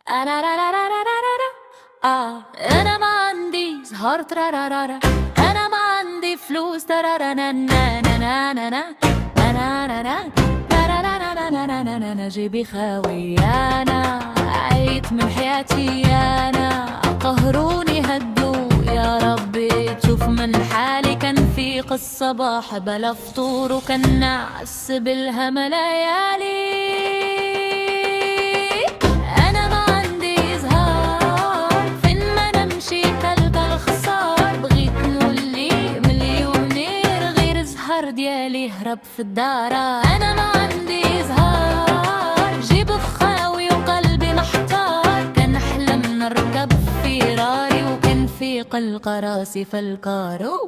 أنا را را را را را را را. أنا ما عندي زهر ترارارارا، أنا ما عندي فلوس ترارا نا نا نا نا نا نا نا نا نا نا نا جيبي خاوي أنا عيت من حياتي أنا قهروني هدوا يا ربي تشوف من حالي كان في قصة صباح بلا فطور وكان نعس بالهم ليالي أنا ما عندي زهار فين ما نمشي تلقى الخسار بغيت نولي مليونير غير زهر ديالي هرب في الدار أنا ما عندي زهار جيب فخاوي وقلبي محتار كان أحلم نركب فيراري وكان في قلق راسي في الكارو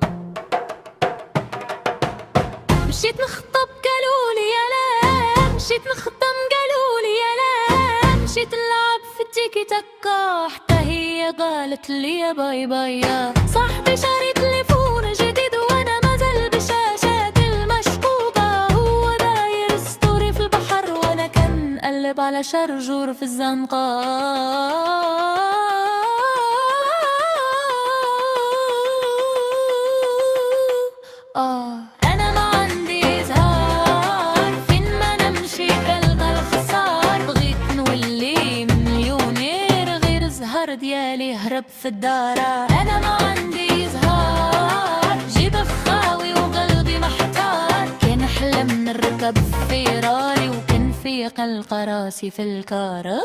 مشيت نخطب قالولي يا لا مشيت نخدم قالولي يا لا مشيت نلعب في التيكي تاكا حتى هي قالت لي يا باي باي يا صاحبي شاري تليفون جديد وانا مازال بشاشات المشكوكة هو داير ستوري في البحر وانا كان قلب على شرجور في الزنقة أنا ما عندي زهار فين ما نمشي تلقى الخسار بغيت نولي مليونير غير زهر ديالي هرب في الدار أنا ما عندي زهار جيب فخاوي وقلبي محتار كان أحلم نركب فيراري وكان في قلق راسي في الكار